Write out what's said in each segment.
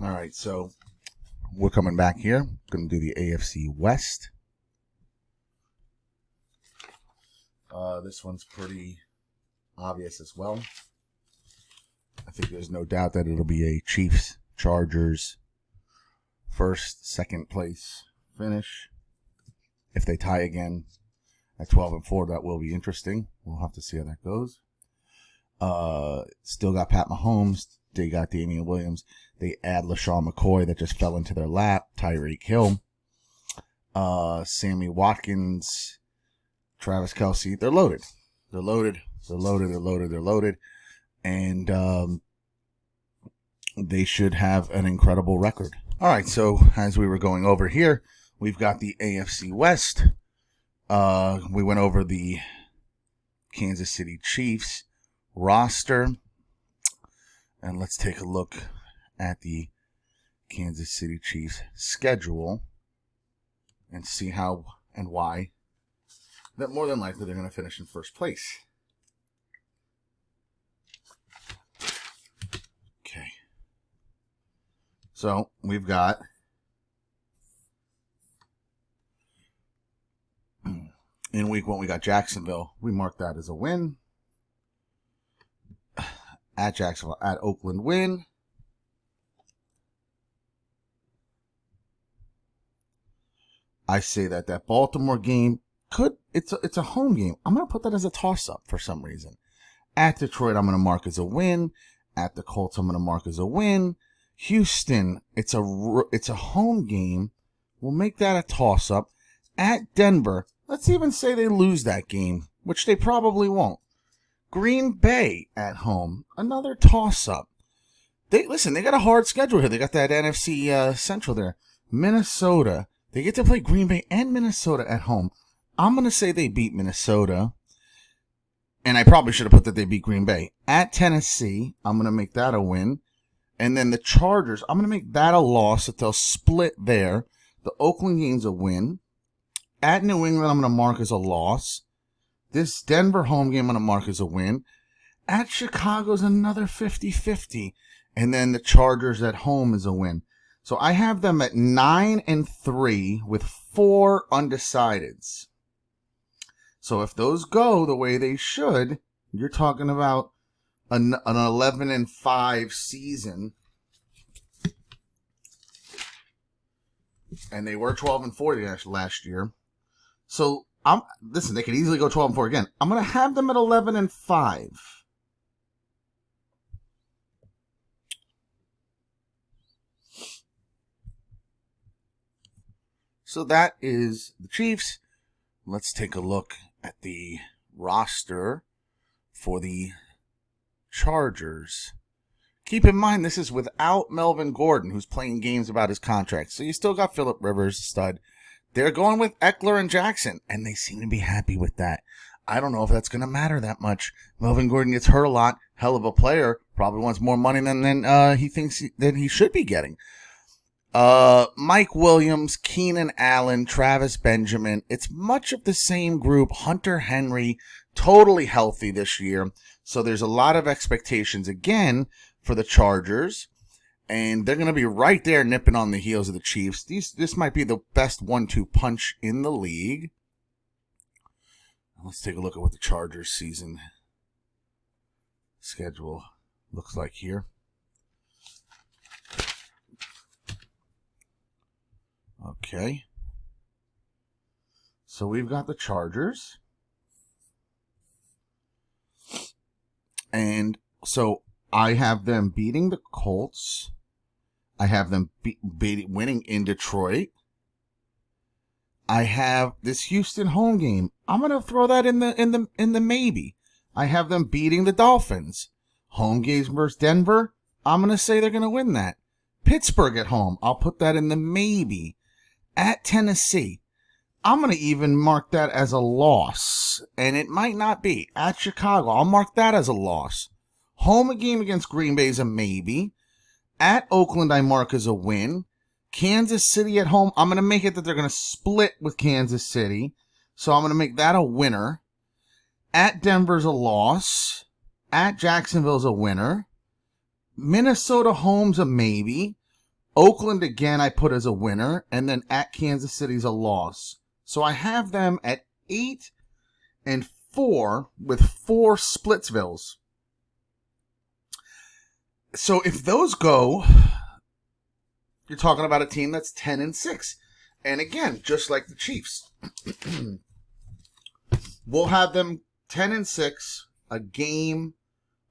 All right, so we're coming back here. Going to do the AFC West. This one's pretty obvious as well. I think there's no doubt that it'll be a Chiefs, Chargers, first, second place finish. If they tie again at 12-4, that will be interesting. We'll have to see how that goes. Still got Pat Mahomes. They got Damian Williams. They add LaShawn McCoy that just fell into their lap. Tyreek Hill. Sammy Watkins. Travis Kelce. They're loaded. They're loaded. They're loaded. They're loaded. They're loaded. And they should have an incredible record. All right, so as we were going over here, we've got the AFC West. We went over the Kansas City Chiefs roster. And let's take a look at the Kansas City Chiefs schedule and see how and why that more than likely they're going to finish in first place. Okay. So we've got in week 1 we got Jacksonville. We marked that as a win. At Jacksonville, at Oakland, win. I say that Baltimore game it's a home game. I'm going to put that as a toss-up for some reason. At Detroit, I'm going to mark as a win. At the Colts, I'm going to mark as a win. Houston, it's a home game. We'll make that a toss-up. At Denver, let's even say they lose that game, which they probably won't. Green Bay at home, another toss-up. They got a hard schedule here. They got that NFC Central there. Minnesota, they get to play Green Bay and Minnesota at home. I'm going to say they beat Minnesota, and I probably should have put that they beat Green Bay. At Tennessee, I'm going to make that a win. And then the Chargers, I'm going to make that a loss that they'll split there. The Oakland game's a win. At New England, I'm going to mark as a loss. This Denver home game I'm going to mark as a win. At Chicago's another 50-50. And then the Chargers at home is a win. So I have them at 9-3 with 4 undecideds. So if those go the way they should, you're talking about an 11-5 season. And they were 12-4 last year. So listen, they could easily go 12-4 again. I'm going to have them at 11-5. So that is the Chiefs. Let's take a look at the roster for the Chargers. Keep in mind, this is without Melvin Gordon, who's playing games about his contract. So you still got Phillip Rivers, stud. They're going with Eckler and Jackson, and they seem to be happy with that. I don't know if that's going to matter that much. Melvin Gordon gets hurt a lot. Hell of a player. Probably wants more money than he thinks that he should be getting. Mike Williams, Keenan Allen, Travis Benjamin. It's much of the same group. Hunter Henry, totally healthy this year. So there's a lot of expectations again for the Chargers. And they're going to be right there nipping on the heels of the Chiefs. This might be the best 1-2 punch in the league. Let's take a look at what the Chargers season schedule looks like here. Okay. So we've got the Chargers. And so I have them beating the Colts. I have them winning in Detroit. I have this Houston home game. I'm going to throw that in the maybe. I have them beating the Dolphins. Home games versus Denver. I'm going to say they're going to win that. Pittsburgh at home. I'll put that in the maybe. At Tennessee. I'm going to even mark that as a loss. And it might not be. At Chicago. I'll mark that as a loss. Home game against Green Bay is a maybe. At Oakland, I mark as a win. Kansas City at home, I'm going to make it that they're going to split with Kansas City. So I'm going to make that a winner. At Denver's a loss. At Jacksonville's a winner. Minnesota home's a maybe. Oakland, again, I put as a winner. And then at Kansas City's a loss. So I have them at 8-4 with 4 Splitsvilles. So if those go, you're talking about a team that's 10-6. And again, just like the Chiefs, we'll have them 10-6, a game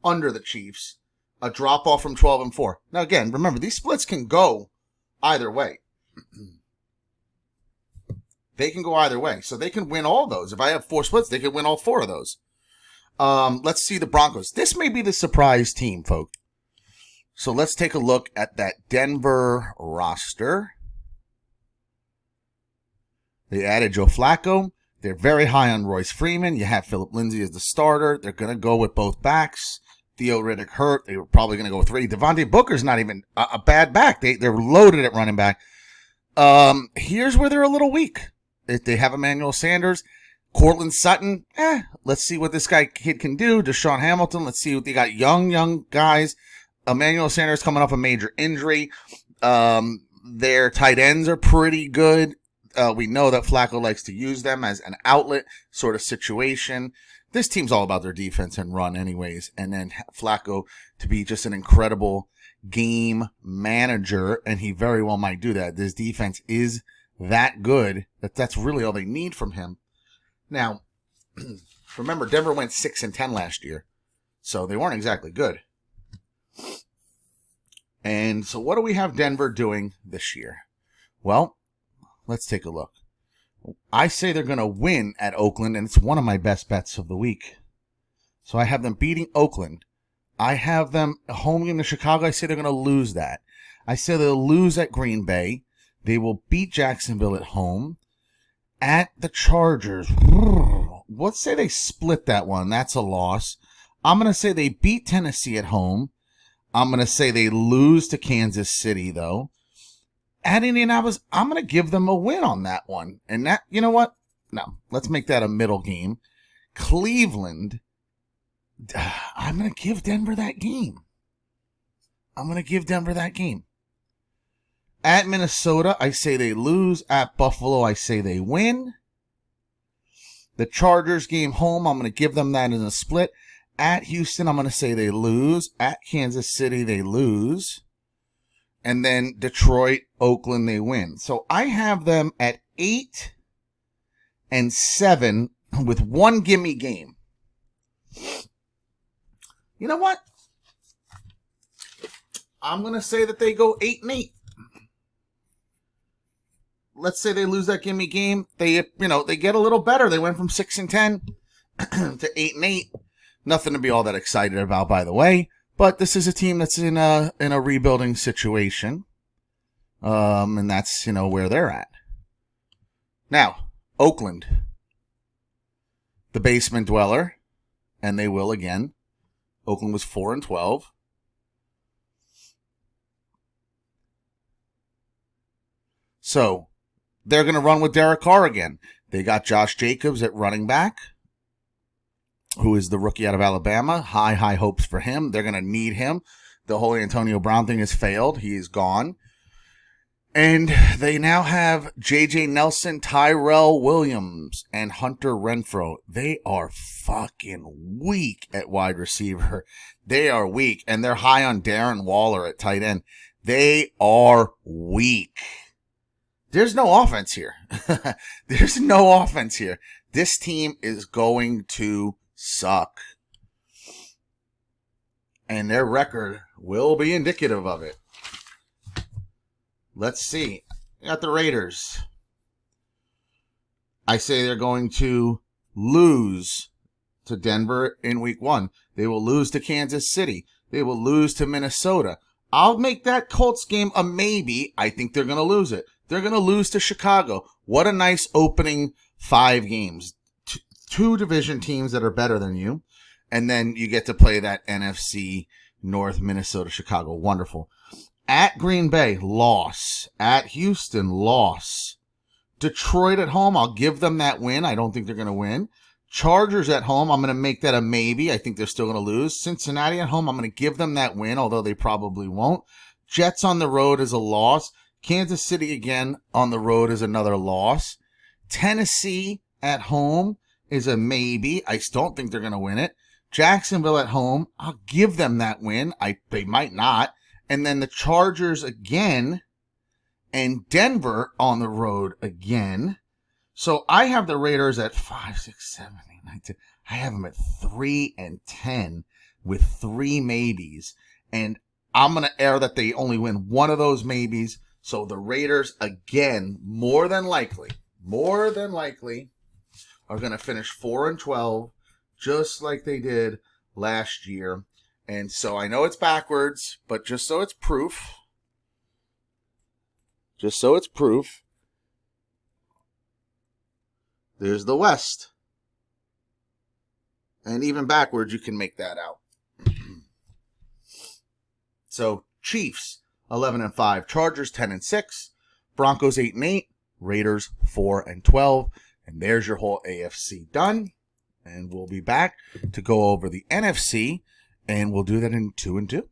under the Chiefs, a drop off from 12-4. Now again, remember, these splits can go either way. They can go either way. So they can win all those. If I have 4 splits, they can win all 4 of those. Let's see the Broncos. This may be the surprise team, folks. So let's take a look at that Denver roster. They added Joe Flacco. They're very high on Royce Freeman. You have Phillip Lindsay as the starter. They're going to go with both backs. Theo Riddick hurt. They were probably going to go with 3. Devontae Booker's not even a bad back. They're loaded at running back. Here's where they're a little weak. If they have Emmanuel Sanders, Cortland Sutton, let's see what this kid can do. Deshaun Hamilton, let's see what they got. Young guys. Emmanuel Sanders coming off a major injury. Their tight ends are pretty good. We know that Flacco likes to use them as an outlet sort of situation. This team's all about their defense and run anyways. And then Flacco to be just an incredible game manager, and he very well might do that. This defense is that good that that's really all they need from him. Now, remember, Denver went 6-10 last year, so they weren't exactly good. And so what do we have Denver doing this year? Well, let's take a look. I say they're going to win at Oakland, and it's one of my best bets of the week. So I have them beating Oakland. I have them home in Chicago. I say they're going to lose that. I say they'll lose at Green Bay. They will beat Jacksonville at home. At the Chargers, let's say they split that one. That's a loss. I'm going to say they beat Tennessee at home. I'm going to say they lose to Kansas City, though. At Indianapolis, I'm going to give them a win on that one. And that, you know what? No, let's make that a middle game. Cleveland, I'm going to give Denver that game. At Minnesota, I say they lose. At Buffalo, I say they win. The Chargers game home, I'm going to give them that in a split. At Houston, I'm going to say they lose. At Kansas City, they lose. And then Detroit, Oakland, they win. So I have them at 8-7 with one gimme game. You know what? I'm going to say that they go 8-8. Let's say they lose that gimme game. They get a little better. They went from 6-10 to 8-8. Nothing to be all that excited about, by the way. But this is a team that's in a rebuilding situation. And that's, where they're at. Now, Oakland, the basement dweller, and they will again. Oakland was 4-12. So, they're going to run with Derek Carr again. They got Josh Jacobs at running back, who is the rookie out of Alabama. High hopes for him. They're going to need him. The whole Antonio Brown thing has failed. He is gone. And they now have J.J. Nelson, Tyrell Williams, and Hunter Renfrow. They are fucking weak at wide receiver. They are weak. And they're high on Darren Waller at tight end. They are weak. There's no offense here. There's no offense here. This team is going to suck. And their record will be indicative of it. Let's see. Got the Raiders. I say they're going to lose to Denver in week 1. They will lose to Kansas City. They will lose to Minnesota. I'll make that Colts game a maybe. I think they're going to lose it. They're going to lose to Chicago. What a nice opening 5 games. Two division teams that are better than you. And then you get to play that NFC North, Minnesota, Chicago. Wonderful. At Green Bay, loss. At Houston, loss. Detroit at home, I'll give them that win. I don't think they're going to win. Chargers at home, I'm going to make that a maybe. I think they're still going to lose. Cincinnati at home, I'm going to give them that win, although they probably won't. Jets on the road is a loss. Kansas City again on the road is another loss. Tennessee at home is a maybe. I still don't think they're going to win it. Jacksonville at home, I'll give them that win. They might not. And then the Chargers again, and Denver on the road again. So I have the Raiders at 5, 6, 7, 8, 9, 10. I have them at 3 and 10 with 3 maybes. And I'm going to err that they only win one of those maybes. So the Raiders, again, more than likely, are going to finish 4 and 12, just like they did last year. And so I know it's backwards, but just so it's proof, there's the West. And even backwards, you can make that out. So Chiefs 11 and 5, Chargers 10 and 6, Broncos 8 and 8, Raiders 4 and 12, and there's your whole AFC done. And we'll be back to go over the NFC, and we'll do that in 2 and 2.